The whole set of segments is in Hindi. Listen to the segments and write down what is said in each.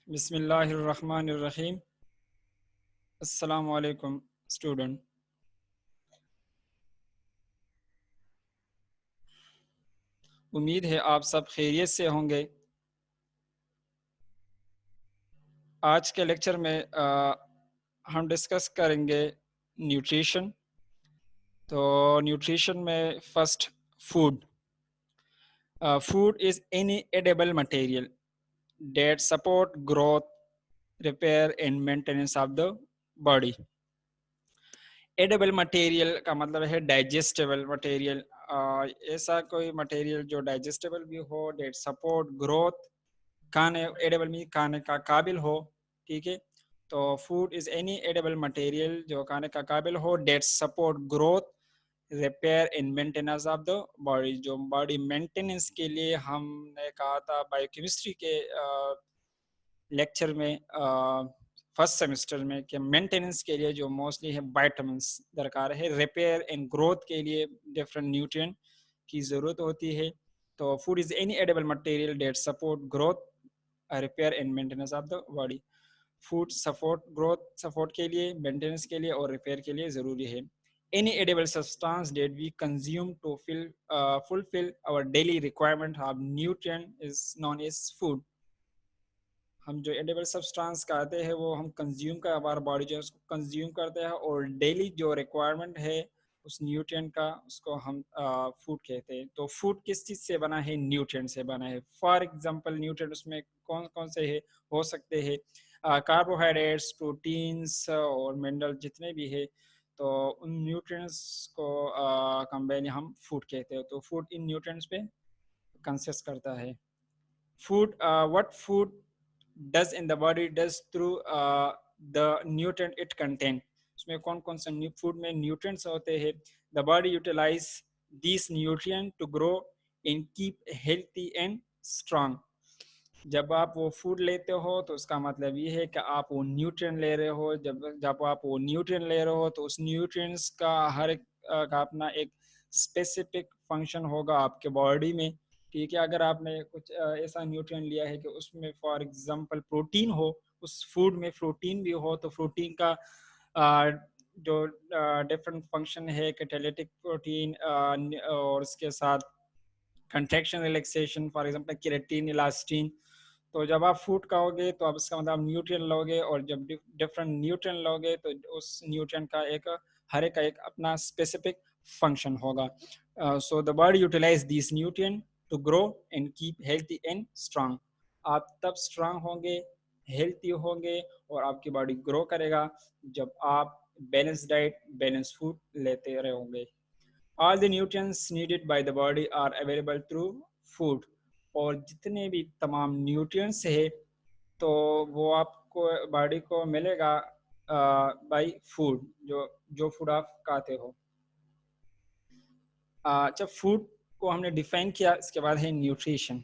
बिस्मिल्लाहिर्रहमानिर्रहीम। अस्सलामु अलैकुम स्टूडेंट। उम्मीद है आप सब खैरियत से होंगे। आज के लेक्चर में हम डिस्कस करेंगे न्यूट्रिशन। तो न्यूट्रिशन में first food. Food is any edible material that support growth, repair and maintenance of the body. Edible material का मतलब है डाइजेस्टेबल मटेरियल। ऐसा कोई मटेरियल जो डाइजेस्टेबल भी हो, डेट सपोर्ट ग्रोथ, खाने एडेबल में खाने का काबिल हो। ठीक है, तो food is any edible material जो खाने का काबिल हो, that support growth, repair and maintenance of the body. जो बॉडी मेंटेनेंस के लिए हमने कहा था बायोकेमिस्ट्री के लेक्चर में फर्स्ट सेमेस्टर में कि मेंटेनेंस के लिए जो मोस्टली है विटामिन्स दरकार है, रिपेयर एंड ग्रोथ के लिए डिफरेंट न्यूट्रिएंट की ज़रूरत होती है। तो food is any edible material that support growth, repair and maintenance of the body. Food support growth support के लिए, मेंटेनेंस के लिए और रिपेयर के लिए ज़रूरी है। Any edible substance that we consume to fulfil our daily requirement of nutrient is known as food. हम जो एडिबल सब्सटेंस कहते हैं वो हम कंज्यूम कर, हमारा बॉडी जो है उसको कंज्यूम करते हैं, और डेली जो रिक्वायरमेंट है उस न्यूट्रिएंट का उसको हम फूड कहते हैं। तो फूड किस चीज़ से बना है? न्यूट्रिएंट से बना है। फॉर एग्जांपल न्यूट्रिएंट उसमें कौन कौन से है हो सकते हैं? कार्बोहाइड्रेट्स, प्रोटीन्स और मिनरल जितने भी है, तो उन न्यूट्रिएंट्स को कंबाइन हम फूड कहते हैं। तो फूड इन न्यूट्रिएंट्स पे कंसिस्ट करता है। Food, what food does in the body does through the nutrient it contain। उसमें कौन कौन सा फूड में न्यूट्रिएंट्स होते हैं? The body utilize these nutrient to grow and keep healthy and strong। जब आप वो फूड लेते हो तो उसका मतलब ये है कि आप वो न्यूट्रिएंट ले रहे हो। जब जब आप वो न्यूट्रिएंट ले रहे हो तो उस न्यूट्रिएंट्स का हर एक का अपना एक स्पेसिफिक फंक्शन होगा आपके बॉडी में। ठीक है, अगर आपने कुछ ऐसा न्यूट्रिएंट लिया है कि उसमें फॉर एग्जांपल प्रोटीन हो, उस फूड में प्रोटीन भी हो, तो प्रोटीन का जो डिफरेंट फंक्शन है, कैटालिटिक प्रोटीन और उसके साथ contraction relaxation, for example keratin, elastin. तो जब आप फूड खाओगे तो आप इसका मतलब न्यूट्रिएंट लोगे, और जब डिफरेंट न्यूट्रिएंट लोगे तो उस न्यूट्रिएंट का एक हर एक का एक अपना स्पेसिफिक फंक्शन होगा। So the body utilize this nutrient to grow and keep healthy and strong. आप तब स्ट्रांग होंगे, हेल्थी होंगे और आपकी बॉडी ग्रो करेगा जब आप बैलेंस डाइट, बैलेंस फूड लेते रहोगे। All the nutrients needed by the body are available through food। और जितने भी तमाम न्यूट्रिएंट्स है तो वो आपको बॉडी को मिलेगा बाय फूड, जो जो फूड आप खाते हो। जब फूड को हमने डिफाइन किया, इसके बाद है nutrition.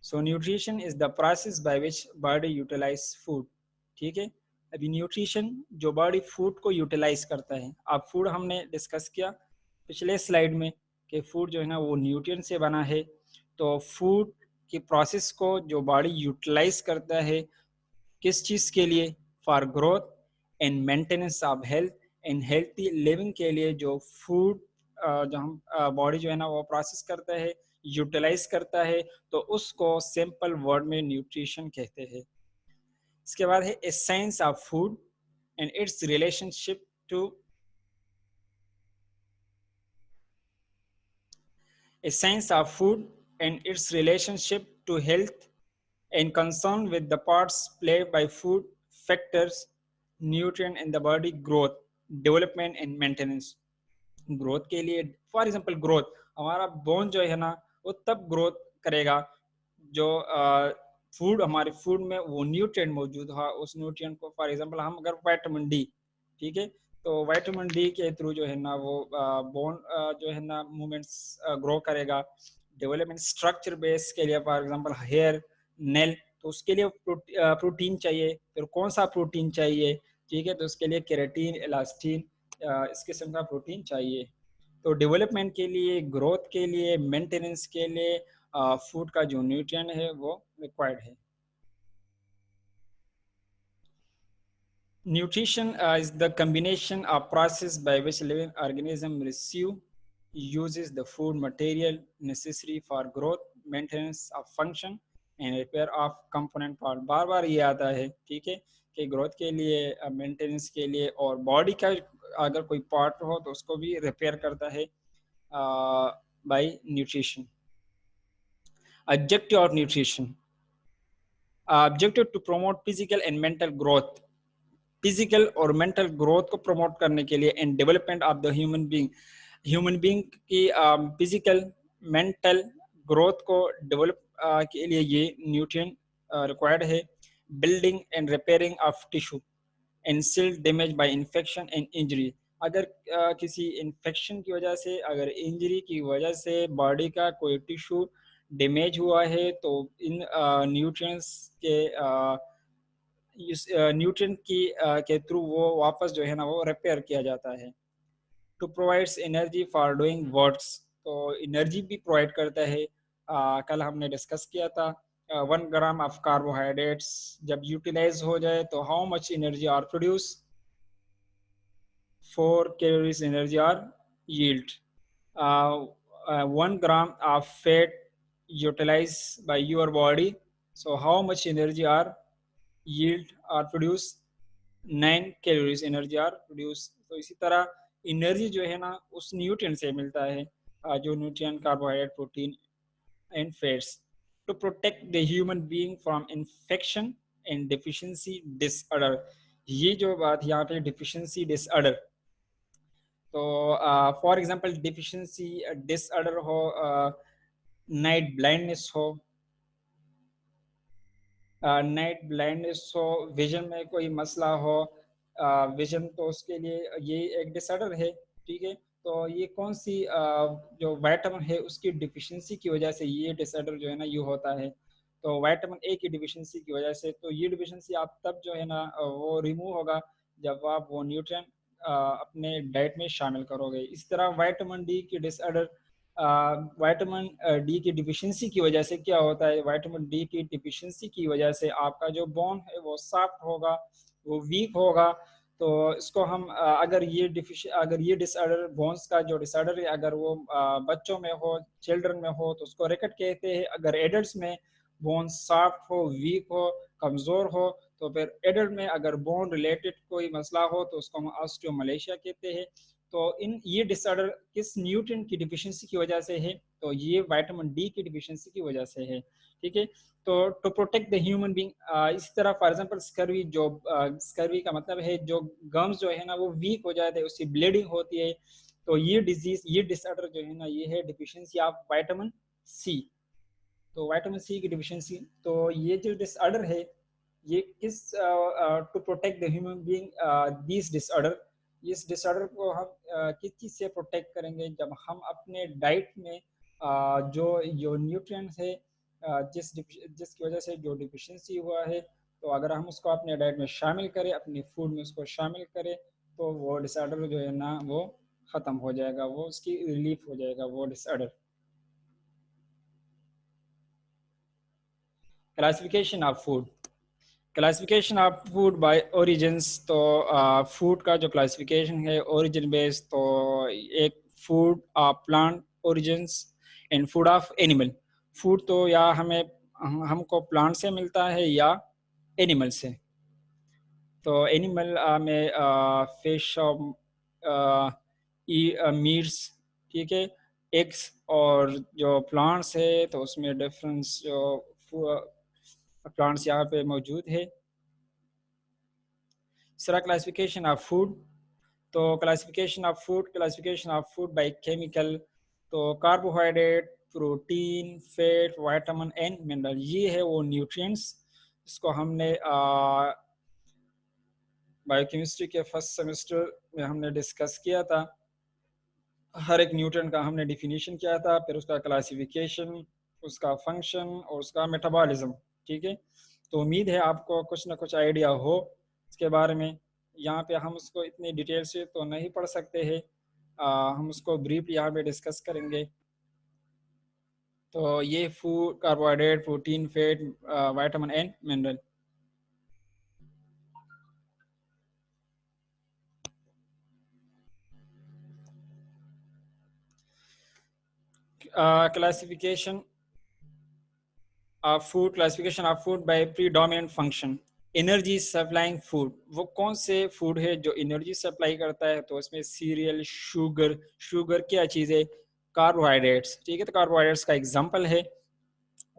So nutrition is the process by which body utilize food. ठीक है, अभी न्यूट्रिशन जो बॉडी फूड को यूटिलाइज करता है। अब फूड हमने डिस्कस किया पिछले स्लाइड में कि फूड जो है ना वो न्यूट्रिएंट से बना है। तो फूड की प्रोसेस को जो बॉडी यूटिलाइज करता है किस चीज़ के लिए? For growth and maintenance of health and healthy living के लिए जो फूड जो हम बॉडी जो है ना वो प्रोसेस करता है, यूटिलाइज करता है, तो उसको सिंपल वर्ड में न्यूट्रिशन कहते हैं। इसके बाद है a science of food and its relationship to a science of food and its relationship to health and concern with the parts played by food factors, nutrient in the body growth, development and maintenance। Growth के लिए फॉर एग्जांपल ग्रोथ, हमारा बोन जो है ना वो तब ग्रोथ करेगा जो फूड, हमारे फूड में वो न्यूट्रिएंट मौजूद है। उस न्यूट्रिएंट को फॉर एग्जांपल हम अगर विटामिन डी, ठीक है, तो विटामिन डी के थ्रू जो है ना वो बोन जो है ना मूवमेंट्स ग्रो करेगा। डेवलपमेंट स्ट्रक्चर बेस के लिए फॉर एग्जांपल हेयर, नेल, तो उसके लिए प्रोटीन चाहिए। फिर कौन सा प्रोटीन चाहिए? ठीक है, तो उसके लिए केराटिन, इलास्टिन, इस किस्म का प्रोटीन चाहिए। तो डेवलपमेंट के लिए, ग्रोथ के लिए, मेंटेनेंस के लिए फूड का जो न्यूट्रिएंट है वो रिक्वायर्ड है। Nutrition is the combination of process by which living organism receive uses the food material necessary for growth, maintenance of function and repair of component part. बार बार ये आता है, ठीक है, कि ग्रोथ के लिए, मेंटेनेंस के लिए, और बॉडी का अगर कोई पार्ट हो तो उसको भी रिपेयर करता है by nutrition. Objective of nutrition. Objective to promote physical and mental growth. Physical और मेंटल ग्रोथ को प्रमोट करने के लिए and development of the human being की फिजिकल मेंटल ग्रोथ को डेवलप के लिए ये न्यूट्रिएंट रिक्वायर्ड है. Building and repairing of tissue and cell damage by infection and injury. अगर किसी इन्फेक्शन की वजह से, अगर इंजरी की वजह से बॉडी का कोई टिश्यू डैमेज हुआ है तो इन न्यूट्रिएंट्स के इस न्यूट्रिएंट की के थ्रू वो वापस जो है ना वो रिपेयर किया जाता है. To provides energy for doing works, तो एनर्जी भी प्रोवाइड करता है. कल हमने डिस्कस किया था 1 ग्राम ऑफ कार्बोहाइड्रेट्स जब यूटिलाइज हो जाए तो how much energy are produce, 4 calories energy are yield. 1 gram of fat utilize by your body, so how much energy are yield or produce, 9 calories energy are produce. तो इसी तरह एनर्जी जो है ना उस न्यूट्रिएंट से मिलता है, जो nutrient carbohydrate, protein and fats. To protect the human being from infection and deficiency disorder. ये जो बात यहाँ पे डिफिशिएंसी डिसऑर्डर, तो फॉर एग्जांपल डिफिशिएंसी डिसऑर्डर हो, नाइट ब्लाइंडनेस हो, नाइट ब्लाइंडनेस हो, विजन में कोई मसला हो, विजन, तो उसके लिए ये एक डिसऑर्डर है, ठीक है. तो ये कौन सी जो विटामिन है उसकी डिफिशिएंसी की वजह से ये डिसऑर्डर जो है ना ये होता है. तो विटामिन ए की डिफिशिएंसी की वजह से, तो ये डिफिशिएंसी आप तब जो है ना वो रिमूव होगा जब आप वो न्यूट्रिएंट अपने डाइट में शामिल करोगे. इस तरह विटामिन डी की डिसऑर्डर, विटामिन डी की डिफिशिएंसी की वजह से क्या होता है, विटामिन डी की डिफिशिएंसी की वजह से आपका जो बोन है वो सॉफ्ट होगा, वो वीक होगा. तो इसको हम अगर ये डिसऑर्डर, बोन्स का जो डिसऑर्डर है, अगर वो बच्चों में हो, चिल्ड्रन में हो तो उसको रिकेट कहते हैं. अगर एडल्ट्स में बोन सॉफ्ट हो, वीक हो, कमज़ोर हो, तो फिर एडल्ट में अगर बोन रिलेटेड कोई मसला हो तो उसको हम ऑस्टियोमलेशिया कहते हैं. तो ये डिसऑर्डर किस न्यूट्रिएंट की डिफिशिएंसी की वजह से है, तो ये विटामिन डी की डिफिशिएंसी की वजह से है, ठीक है. तो to protect the human being, इस तरह फॉर एग्जांपल स्कर्वी, जो स्कर्वी का मतलब है जो गम्स जो है ना वो वीक हो जाते हैं, उसकी ब्लीडिंग होती है. तो ये डिजीज, ये डिसऑर्डर जो है ना ये है डिफिशिएंसी ऑफ विटामिन सी. तो विटामिन सी की डिफिशिएंसी, तो ये जो डिसऑर्डर है ये किस, to protect the human being this disorder, इस डिसऑर्डर को हम किस चीज़ से प्रोटेक्ट करेंगे, जब हम अपने डाइट में जो जो न्यूट्रिएंट्स है, जिसकी वजह से जो डिफिशिएंसी हुआ है, तो अगर हम उसको अपने डाइट में शामिल करें, अपनी फूड में उसको शामिल करें, तो वो डिसऑर्डर जो है ना वो ख़त्म हो जाएगा, वो उसकी रिलीफ हो जाएगा वो disorder. Classification of food. Classification of food bye origins, तो फूड का जो क्लासिफिकेशन है ओरिजिन बेस्ड, तो एक food of plant origins and food of animal. Food तो या हमको प्लांट से मिलता है या एनिमल से. तो एनिमल में फिश मीट्स, ठीक है, एग्स, और जो प्लांट्स है तो उसमें डिफरेंस जो प्लांट्स यहाँ पे मौजूद है. सरा क्लासिफिकेशन ऑफ फूड, तो classification of food by chemical, तो carbohydrate, protein, fat, vitamin and mineral, ये है वो न्यूट्रिएंट्स. इसको हमने बायोकेमिस्ट्री के फर्स्ट सेमेस्टर में हमने डिस्कस किया था. हर एक न्यूट्रिएंट का हमने डिफिनीशन किया था, फिर उसका क्लासिफिकेशन, उसका फंक्शन और उसका मेटाबॉलिज्म, ठीक है. तो उम्मीद है आपको कुछ ना कुछ आइडिया हो इसके बारे में. यहाँ पे हम उसको इतनी डिटेल से तो नहीं पढ़ सकते हैं, हम उसको ब्रीफ यहाँ पे डिस्कस करेंगे. तो ये food, carbohydrate, protein, fat, vitamin and mineral. Classification of food bye predominant function. Energy supplying food, वो कौन से फूड है जो एनर्जी सप्लाई करता है? तो इसमें सीरियल, शुगर, शुगर क्या चीज़ है? कार्बोहाइड्रेट्स, ठीक है। तो कार्बोहाइड्रेट्स का एग्जांपल है,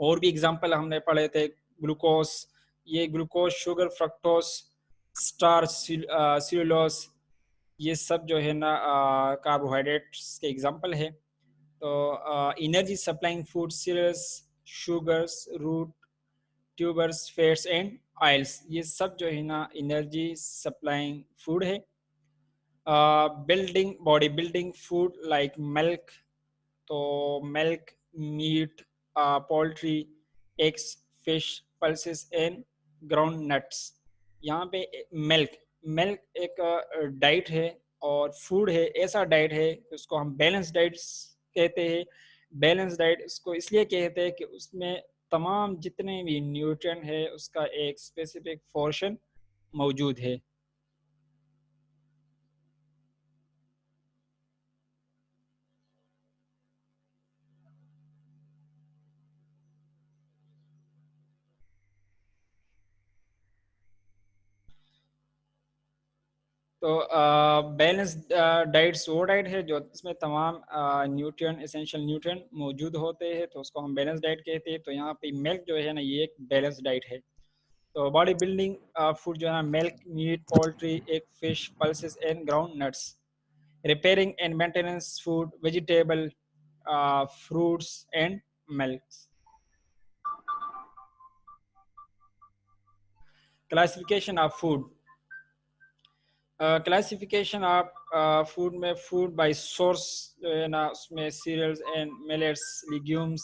और भी एग्जांपल हमने पढ़े थे, ग्लूकोज, ये glucose, sugar, fructose, starch, cellulose, ये सब जो है ना कार्बोहाइड्रेट्स के एग्जांपल है। तो energy supplying food, cereals, sugars, root, tubers, fats and oils, ये सब जो है ना एनर्जी सप्लाइंग फूड है। Building, body building food like milk, तो milk, meat, poultry, eggs, fish, pulses and groundnuts. यहाँ पे मिल्क, मिल्क एक डाइट है और फूड है, ऐसा डाइट है उसको हम बैलेंस डाइट कहते हैं। बैलेंस डाइट इसको इसलिए कहते हैं कि उसमें तमाम जितने भी न्यूट्रिएंट है उसका एक स्पेसिफिक पोर्शन मौजूद है। तो बैलेंस डाइट्स वो डाइट है जो इसमें तमाम न्यूट्रिएंट, एसेंशियल न्यूट्रिएंट मौजूद होते हैं, तो उसको हम बैलेंस डाइट कहते हैं। तो यहाँ पे मिल्क जो है ना, ये एक बैलेंस डाइट है। तो बॉडी बिल्डिंग फूड जो है ना, milk, meat, poultry, egg, fish, pulses and groundnuts. Repairing and maintenance food, vegetable, fruits and milk. Classification of food, classification of food में फूड बाय सोर्स जो है ना, उसमें cereals and millets, legumes,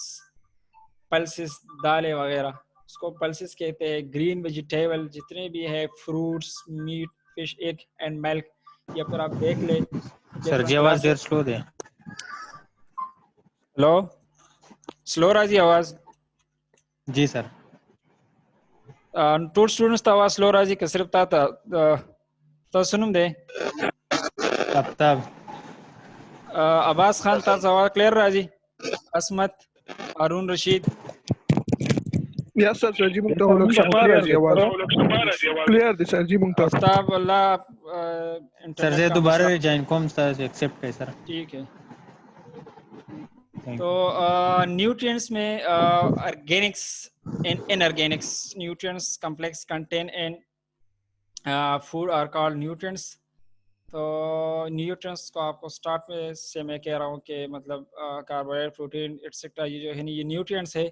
pulses, दालें वगैरह, उसको पल्सेस कहते हैं। ग्रीन वेजिटेबल जितने भी है, fruits, meat, fish, egg and milk, या फिर आप देख ले सर जी आवाज देर स्लो दे। हेलो, स्लो राजी आवाज जी सर। टूर स्टूडेंट्स तो आवाज स्लो राजी के सिर्फ था तो सुनम दे आफ्ताब, अब्बास खान था आवाज क्लियर राजी, असमत, हारून Rashid, Yes, sir. Sarji Mungta holok clear di awaz. Clear di Sarji Mungta. Aftab अल्लाह सर इंटरनेट जे का दोबारा मसला, ज्वाइन कॉम सर एक्सेप्ट है सर। ठीक है। थैंक तो न्यूट्रिएंट्स में organics and inorganics nutrients complex contain in food are called nutrients. तो न्यूट्रिएंट्स को आपको स्टार्ट में से मैं कह रहा हूँ कि मतलब कार्बोहाइड्रेट, प्रोटीन एटसेट्रा, ये जो है ना, ये न्यूट्रिएंट्स है।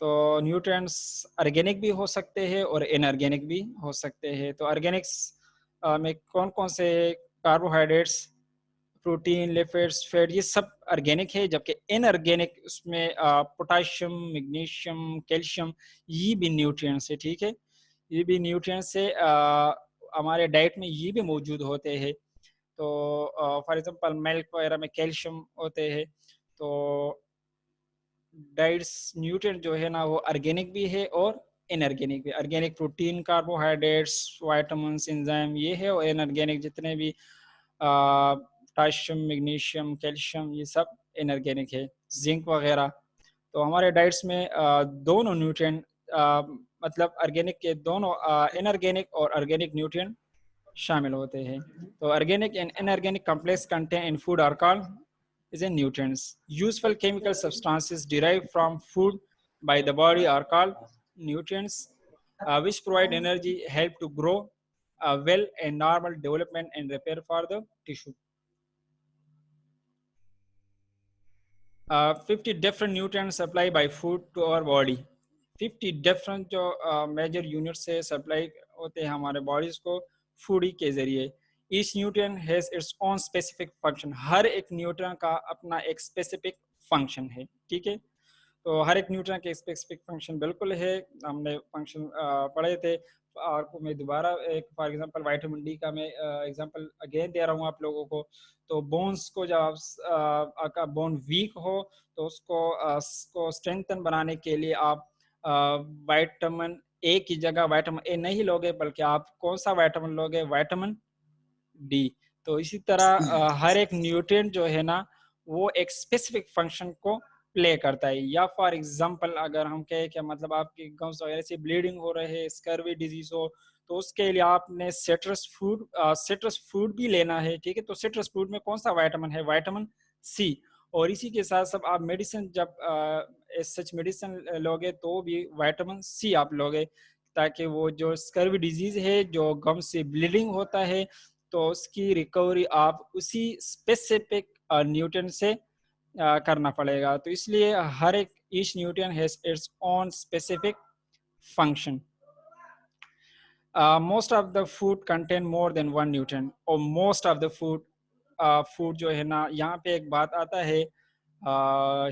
तो न्यूट्रिएंट्स ऑर्गेनिक भी हो सकते हैं और इनऑर्गेनिक भी हो सकते हैं। तो ऑर्गेनिक्स में कौन कौन से? कार्बोहाइड्रेट्स, प्रोटीन, लिपिड्स, फैट, ये सब ऑर्गेनिक है। जबकि इनऑर्गेनिक उसमें पोटाशियम, मैग्नीशियम, कैल्शियम, ये भी न्यूट्रिएंट्स है, ठीक है। ये भी न्यूट्रिएंट्स है, हमारे डाइट में ये भी मौजूद होते हैं। तो फॉर एग्जांपल मिल्क वगैरह में कैल्शियम होते हैं। तो डाइट्स न्यूट्रिएंट जो है ना, वो ऑर्गेनिक भी है और इनऑर्गेनिक भी। Organic protein, carbohydrates, vitamins, enzyme, ये है। और इनऑर्गेनिक जितने भी पोटाशियम, मैग्नीशियम, कैल्शियम, ये सब इनऑर्गेनिक है, जिंक वगैरह। तो हमारे डाइट्स में दोनों न्यूट्रिएंट, मतलब ऑर्गेनिक के दोनों, इनऑर्गेनिक और ऑर्गेनिक न्यूट्रिएंट शामिल होते हैं। तो organic and inorganic complex content in food are called is in nutrients. Useful chemical substances derived from food by the body are called nutrients, which provide energy, help to grow well and normal development and repair for the tissue. 50 different nutrients supplied by food to our body. 50 different जो मेजर यूनिट से सप्लाई होते हैं हमारे बॉडीज को फूड के जरिए। Each nutrient has its own specific function, हर एक न्यूट्रिएंट का अपना एक स्पेसिफिक फंक्शन है, ठीक है। तो हर एक न्यूट्रिएंट के स्पेसिफिक फंक्शन बिल्कुल है, हमने फंक्शन पढ़े थे। आपको मैं दोबारा एक फॉर एग्जांपल विटामिन डी का मैं एग्जांपल अगेन दे रहा हूँ आप लोगों को। तो बोन्स को जब आपका बोन वीक हो तो उसको स्ट्रेंथन बनाने के लिए आप विटामिन ए की जगह विटामिन ए नहीं लोगे, बल्कि आप कौन सा विटामिन लोगे? Vitamin D. तो इसी तरह हर एक न्यूट्रिएंट जो है ना, वो एक स्पेसिफिक फंक्शन को प्ले करता है। या फॉर एग्जांपल अगर हम कहें कि मतलब आपकी गम्स वगैरह से ब्लीडिंग हो रहे है, स्कर्वी डिजीज हो, तो उसके लिए आपने सिट्रस फ्रूट भी लेना है, ठीक है। तो सिट्रस फ्रूट में कौन सा विटामिन है? Vitamin C. और इसी के साथ साथ आप मेडिसिन जब सच मेडिसिन लोगे तो भी विटामिन सी आप लोगे, ताकि वो जो स्कर्वी डिजीज है, जो गम से ब्लीडिंग होता है, तो उसकी रिकवरी आप उसी स्पेसिफिक न्यूट्रिएंट से करना पड़ेगा। तो इसलिए हर एक each nutrient has its own specific function. Most of the food contain more than one nutrient, और मोस्ट ऑफ द फूड जो है ना, यहाँ पे एक बात आता है,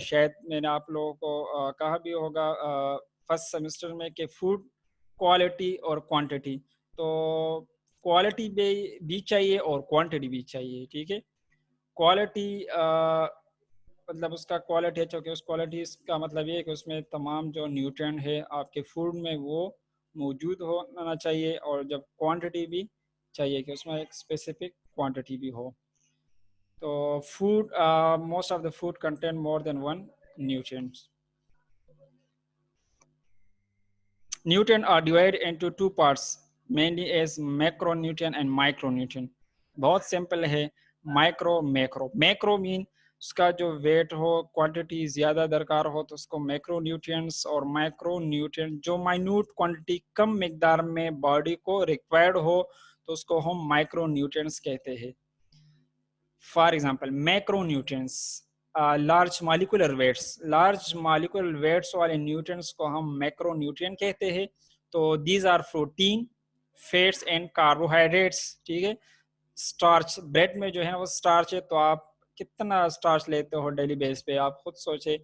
शायद मैंने आप लोगों को कहा भी होगा फर्स्ट सेमेस्टर में कि फूड क्वालिटी और क्वांटिटी। तो क्वालिटी भी चाहिए और क्वांटिटी भी चाहिए, ठीक है। क्वालिटी मतलब उसका क्वालिटी है, क्योंकि उस क्वालिटी का मतलब ये है कि उसमें तमाम जो न्यूट्रिएंट है आपके फूड में वो मौजूद होना चाहिए, और जब क्वांटिटी भी चाहिए कि उसमें एक स्पेसिफिक क्वांटिटी भी हो। तो food, most of the food contain more than one nutrients. Nutrients are divided into two parts, mainly as macronutrient and micronutrient. बहुत सिंपल है, माइक्रो मैक्रो। मैक्रो मीन उसका जो वेट हो, क्वांटिटी ज़्यादा दरकार हो, तो उसको मैक्रो न्यूट्रिएंट्स, और माइक्रो न्यूट्रिएंट जो माइन्यूट क्वांटिटी कम मिकदार में बॉडी को रिक्वायर्ड हो, तो उसको हम माइक्रो न्यूट्रिएंट्स कहते हैं। For example, macronutrients, large molecular weights वाले न्यूट्रिएंट्स को हम मैक्रोन्यूट्रिएंट कहते हैं। तो these are protein, fats and carbohydrates, ठीक है। स्टार्च, ब्रेड में जो है ना वो स्टार्च है, तो आप कितना स्टार्च लेते हो डेली बेस पे, आप खुद सोचे।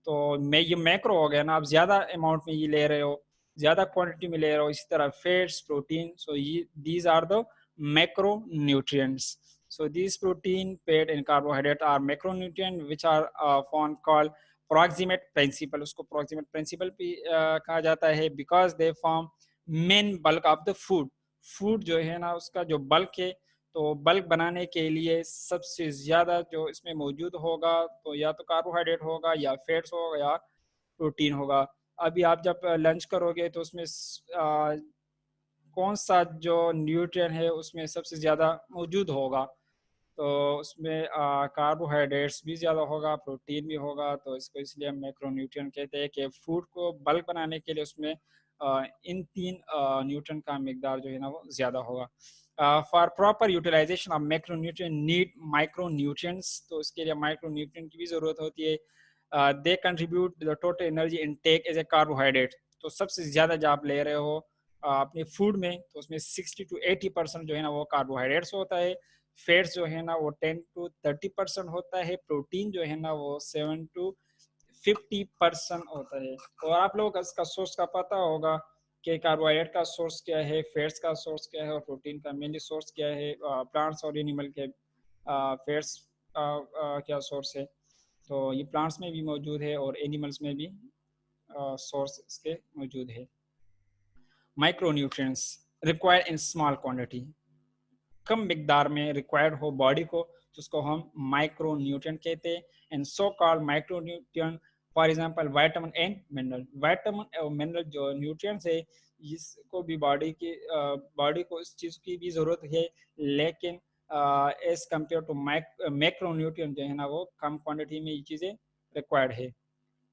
तो ये मैक्रो हो गया ना, आप ज़्यादा अमाउंट में ये ले रहे हो, ज़्यादा क्वांटिटी में ले रहे हो। इसी तरह फैट्स, प्रोटीन, सो ये these are the macronutrients. So these protein, fat and carbohydrate are macronutrient which are found called proximate principle. उसको proximate principle भी कहा जाता है, because they form main bulk of the food. Food जो है ना उसका जो bulk है, तो bulk बनाने के लिए सबसे ज़्यादा जो इसमें मौजूद होगा, तो या तो कार्बोहाइड्रेट होगा, या फैट्स होगा, या प्रोटीन होगा। अभी आप जब लंच करोगे तो उसमें कौन सा जो न्यूट्रिएंट है उसमें सबसे ज़्यादा मौजूद होगा, तो उसमें कार्बोहाइड्रेट्स भी ज़्यादा होगा, प्रोटीन भी होगा। तो इसको इसलिए हम मैक्रोन्यूट्रिएंट कहते हैं कि फूड को बल्क बनाने के लिए उसमें इन तीन न्यूट्रिएंट का मिकदार जो है ना वो ज़्यादा होगा। For proper utilization of macronutrient need micronutrients, तो इसके लिए माइक्रोन्यूट्रिएंट की भी ज़रूरत होती है। They contribute the total energy intake as a carbohydrate. तो सबसे ज़्यादा जब आप ले रहे हो अपने फूड में, तो उसमें 60 to 80% जो है ना वो कार्बोहाइड्रेट्स होता है। फैट्स जो है ना वो 10 to 30% होता है। प्रोटीन जो है ना वो 7 to 50% होता है। और आप लोगों को इसका सोर्स का पता होगा कि कार्बोहाइड्रेट का सोर्स क्या है, फैट्स का सोर्स क्या है, और प्रोटीन का मेनली सोर्स क्या है। प्लांट्स और एनिमल के फैट्स क्या सोर्स है, तो ये प्लांट्स में भी मौजूद है और एनिमल्स में भी सोर्स इसके मौजूद है। Micronutrients required in small quantity, कम मिकदार में रिक्वायर्ड हो बॉडी को, तो उसको हम माइक्रो न्यूट्रिएंट कहते हैं। And so called micro nutrient, for example vitamin and mineral. Vitamin और मिनरल जो न्यूट्रिएंट्स है, इसको भी बॉडी को इस चीज़ की भी ज़रूरत है, लेकिन as compare to macro nutrient जो है ना वो कम क्वान्टिटी में ये चीज़ें रिक्वायर्ड है।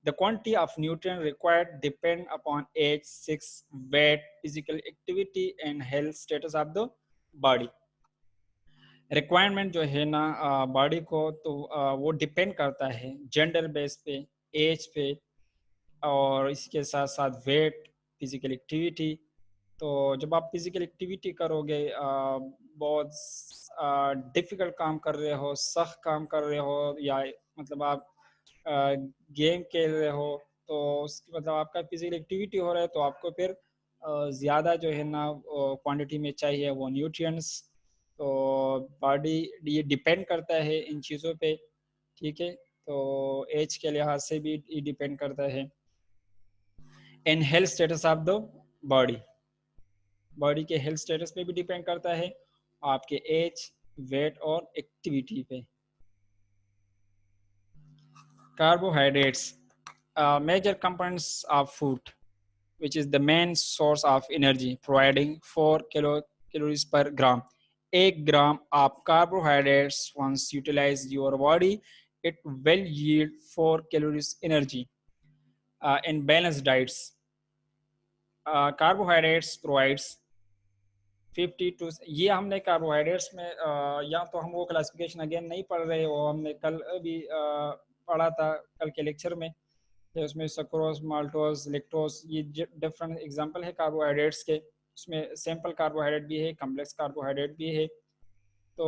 The quantity of nutrient required depend upon age, sex, weight, physical activity and health status of the body. Requirement जो है ना बॉडी को, तो वो डिपेंड करता है जेंडर बेस पे, एज पे, और इसके साथ साथ वेट, फिजिकल एक्टिविटी। तो जब आप फिजिकल एक्टिविटी करोगे, बहुत डिफ़िकल्ट काम कर रहे हो, सख्त काम कर रहे हो, या मतलब आप गेम खेल रहे हो, तो उसकी मतलब आपका फिजिकल एक्टिविटी हो रहा है, तो आपको फिर ज़्यादा जो है ना क्वांटिटी में चाहिए वो न्यूट्रिएंट्स। तो बॉडी ये डिपेंड करता है इन चीज़ों पे, ठीक है। तो एज के लिहाज से भी ये डिपेंड करता है। And health status of the body, body के हेल्थ स्टेटस पे भी डिपेंड करता है, आपके एज, वेट और एक्टिविटी पे। Carbohydrates, major components of food, which is the main source of energy, providing 4 calories per gram. 1 gram of carbohydrates, once utilized your body, it will yield 4 calories energy. In balanced diets, carbohydrates provides 50 to, ये हमने कार्बोहाइड्रेट्स में या तो हम वो क्लासिफिकेशन अगेन नहीं पढ़ रहे, वो हमने कल भी पढ़ा था कल के लेक्चर में, उसमें सक्रोज, माल्टोज, लेक्टोज, ये डिफरेंट एग्जांपल है कार्बोहाइड्रेट्स के। उसमें सिंपल कार्बोहाइड्रेट भी है, कॉम्प्लेक्स कार्बोहाइड्रेट भी है। तो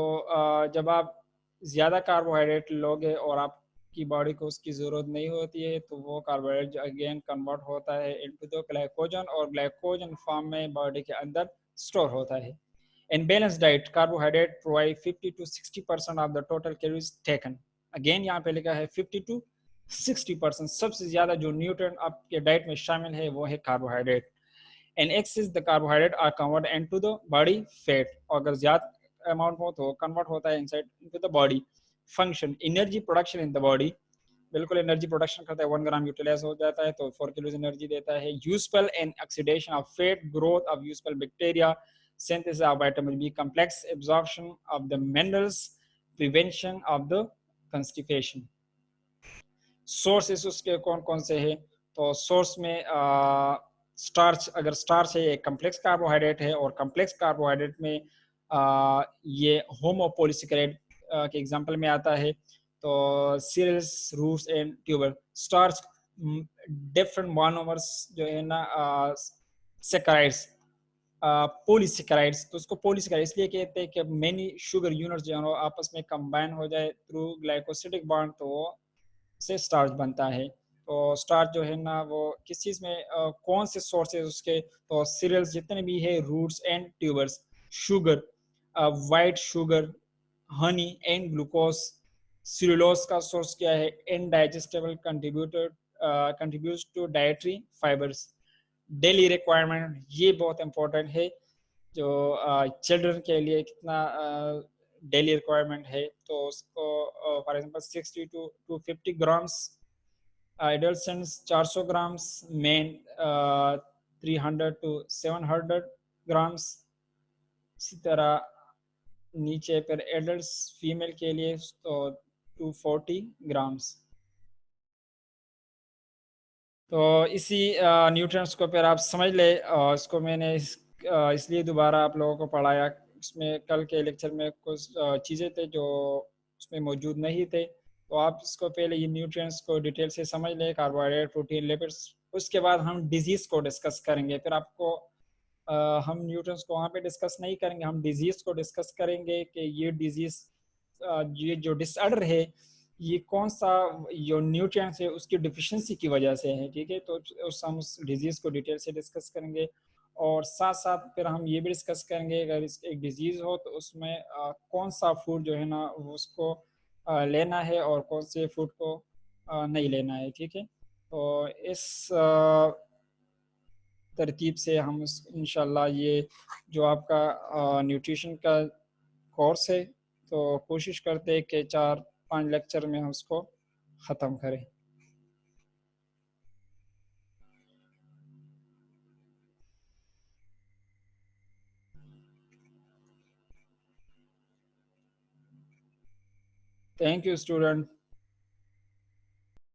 जब आप ज़्यादा कार्बोहाइड्रेट लोगे और आपकी बॉडी को उसकी ज़रूरत नहीं होती है, तो वो कार्बोहाइड्रेट अगेन कन्वर्ट होता है इनटू द ग्लाइकोजन, और ग्लाइकोजन फॉर्म में बॉडी के अंदर स्टोर होता है। In balanced diet, carbohydrate provide 50 to 60% of the total calories taken. Again यहाँ पे लिखा है 50 to 60%, सबसे ज़्यादा जो न्यूट्रिएंट आपके डाइट में शामिल है वो है carbohydrate. And excess the carbohydrate are converted into the body fat. और अगर ज़्यादा अमाउंट हो तो कन्वर्ट होता है inside into the body. Function, energy production in the body, बिल्कुल एनर्जी प्रोडक्शन करता है, 1 ग्राम यूटिलाइज हो जाता है तो 4 किलो एनर्जी देता है। Useful and oxidation of fat, growth of useful bacteria, synthesis of vitamin B complex, absorption of the minerals, prevention of the constipation. Sources उसके कौन कौन से हैं? तो सोर्स में स्टार्च, अगर स्टार्च है एक कम्प्लेक्स कार्बोहाइड्रेट है, और कम्प्लेक्स कार्बोहाइड्रेट में ये होमोपोलिसैकेराइड के एग्जांपल में आता है। तो cereals, roots and tuber. Starch different monomers जो है ना सेकेराइड्स, पॉलीसेकेराइड्स, तो उसको पॉलीसेकेराइड इसलिए कहते हैं कि मेनी शुगर यूनिट्स जो है आपस में कंबाइन हो जाए थ्रू ग्लाइकोसिडिक बॉन्ड, तो वो से स्टार्च बनता है। तो स्टार्च जो है ना वो किस चीज़ में कौन से सोर्सेज उसके, तो सीरियल्स जितने भी है, roots and tubers, sugar, white sugar, honey and glucose. Cellulose का सोर्स क्या है? Indigestible contributes to dietary fibres. Daily requirement, ये बहुत इंपॉर्टेंट है, जो चिल्ड्रन के लिए कितना डेली रिक्वायरमेंट है, तो उसको for example 60 to 250 grams, adults 400 grams, men 300 to 700 grams. इसी तरह नीचे पर एडल्ट्स फीमेल के लिए तो 240 ग्राम्स। तो इसी न्यूट्रिएंट्स को फिर आप समझ ले, इसको मैंने इसलिए दोबारा आप लोगों को पढ़ाया। इसमें कल के लेक्चर में कुछ चीज़ें थे जो उसमें मौजूद नहीं थे, तो आप इसको पहले ये न्यूट्रिएंट्स को डिटेल से समझ लें, कार्बोहाइड्रेट, प्रोटीन, लिपिड्स। उसके बाद हम डिजीज़ को डिस्कस करेंगे। फिर आपको हम न्यूट्रिएंट्स को वहाँ पे डिस्कस नहीं करेंगे, हम डिजीज़ को डिस्कस करेंगे कि ये डिजीज़, ये जो डिसऑर्डर है, ये कौन सा जो न्यूट्रिएंट्स है उसकी डिफिशिएंसी की वजह से है। ठीक है, तो हम उस डिजीज़ को डिटेल से डिस्कस करेंगे, और साथ साथ फिर हम ये भी डिस्कस करेंगे अगर एक डिजीज़ हो तो उसमें कौन सा फूड जो है ना उसको लेना है और कौन से फूड को नहीं लेना है। ठीक है, तो इस तरतीब से हम इंशाल्लाह ये जो आपका न्यूट्रिशन का कोर्स है, तो कोशिश करते हैं कि 4-5 लेक्चर में हम उसको ख़त्म करें। Thank you student.